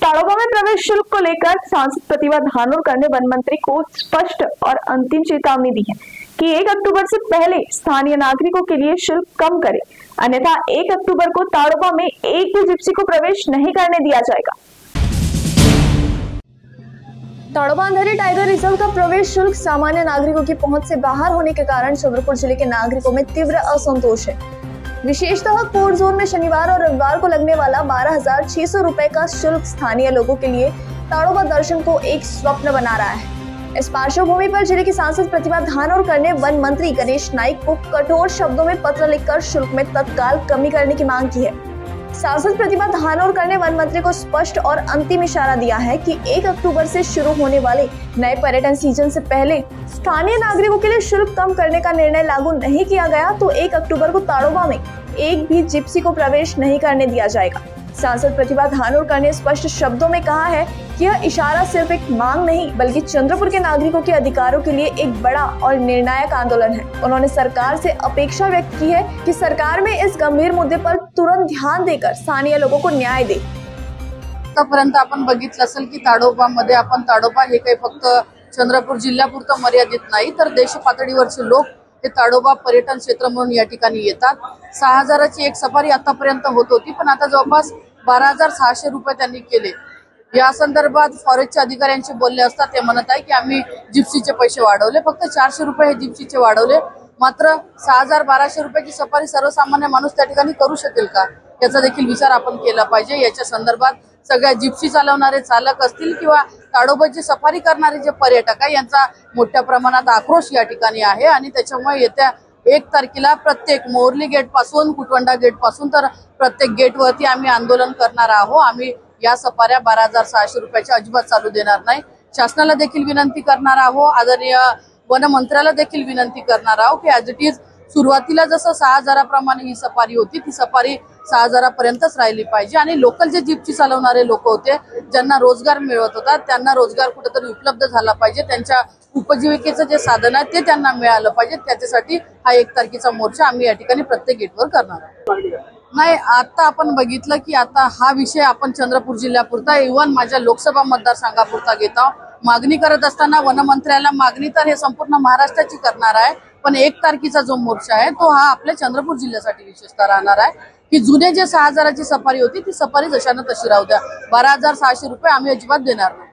ताड़ोबा में प्रवेश शुल्क को लेकर सांसद प्रतिभा धानोरकर ने वन मंत्री को स्पष्ट और अंतिम चेतावनी दी है कि 1 अक्टूबर से पहले स्थानीय नागरिकों के लिए शुल्क कम करें, अन्यथा 1 अक्टूबर को ताड़ोबा में एक भी जिप्सी को प्रवेश नहीं करने दिया जाएगा। ताड़ोबा अंधेरी टाइगर रिजर्व का प्रवेश शुल्क सामान्य नागरिकों की पहुंच से बाहर होने के कारण चंद्रपुर जिले के नागरिकों में तीव्र असंतोष है। विशेषतः कोर जोन में शनिवार और रविवार को लगने वाला 12,600 रुपए का शुल्क स्थानीय लोगों के लिए ताड़ोबा दर्शन को एक स्वप्न बना रहा है। इस पार्श्वभूमि पर जिले की सांसद प्रतिभा धानोरकर ने वन मंत्री गणेश नाइक को कठोर शब्दों में पत्र लिखकर शुल्क में तत्काल कमी करने की मांग की है। सांसद प्रतिभा धानोरकर ने वन मंत्री को स्पष्ट और अंतिम इशारा दिया है कि 1 अक्टूबर से शुरू होने वाले नए पर्यटन सीजन से पहले स्थानीय नागरिकों के लिए शुल्क कम करने का निर्णय लागू नहीं किया गया तो 1 अक्टूबर को ताड़ोबा में एक भी जिप्सी को प्रवेश नहीं करने दिया जाएगा। सांसद प्रतिभा धानोरकर ने स्पष्ट शब्दों में कहा है कि यह इशारा सिर्फ एक मांग नहीं बल्कि चंद्रपुर के नागरिकों के अधिकारों के लिए एक बड़ा और निर्णायक आंदोलन है। उन्होंने सरकार से अपेक्षा व्यक्त की है कि सरकार में इस गंभीर मुद्दे पर तुरंत ध्यान देकर स्थानीय लोगों को न्याय दे। आतापर्यंत आपण बघितलं असेल की ताडोबामध्ये आपण ताडोबा हे काही फक्त चंद्रपूर जिल्ह्यापुरतं मर्यादित नाही तर देश पातळीवरचे लोक हे ताडोबा पर्यटन क्षेत्र म्हणून या ठिकाणी येतात। 6,000ची एक सफारी आतापर्यंत होत होती, पण आता जवळपास 12,600 रुपये त्यांनी केले। या संदर्भात फॉरेस्टच्या अधिकाऱ्यांशी बोलले असता ते म्हणत आहे की आम्ही जिप्सीचे पैसे वाढवले, फक्त 400 रुपये हे जिप्सीचे वाढवले, मात्र 6,000-1,200 रुपयाची सफारी सर्वसामान्य माणूस त्या ठिकाणी करू शकेल का याचा देखील विचार आपण केला पाहिजे। याच्या संदर्भात सगळ्या जिप्सी चालवणारे चालक असतील किंवा ताडोबाची सफारी करणारे जे पर्यटक आहे यांचा मोठ्या प्रमाणात आक्रोश या ठिकाणी आहे आणि त्याच्यामुळे येत्या 1 तारखेला प्रत्येक मोरली गेट पासून कुटवंडा गेट पासून तर प्रत्येक गेटवरती आम्ही आंदोलन करणार आहोत। आम्ही या सफाऱ्या 12,600 रुपयाच्या अजिबात चालू देणार नाही। शासनाला देखील विनंती करणार आहोत, आदरणीय वन मंत्र्याला देखील विनंती करणार आहोत की ॲज इट इज सुरुवातीला जसं 6,000 प्रमाणे ही सफारी होती ती सफारी 6,000 पर्यंतच राहिली पाहिजे आणि लोकल जे जिप्सी चालवणारे लोक होते ज्यांना रोजगार मिळत होता त्यांना रोजगार कुठेतरी उपलब्ध झाला पाहिजे, त्यांच्या उपजीविकेचं जे साधन आहे ते त्यांना मिळालं पाहिजे। त्याच्यासाठी हा 1 तारखेचा मोर्चा आम्ही या ठिकाणी प्रत्येक गेटवर करणार आहोत। नाही, आता आपण बघितलं की आता हा विषय आपण चंद्रपूर जिल्ह्यापुरता इव्हन माझ्या लोकसभा मतदारसंघापुरता घेत आहोत। मागणी करत असताना वनमंत्र्याला मागणी तर हे संपूर्ण महाराष्ट्राची करणार आहे, पण 1 तारखेचा जो मोर्चा आहे तो हा आपल्या चंद्रपूर जिल्ह्यासाठी विशेषतः राहणार आहे की जुने जे 6,000ची सफारी होती ती सफारी जशानं तशी राहू द्या। 12,600 रुपये आम्ही अजिबात देणार नाही।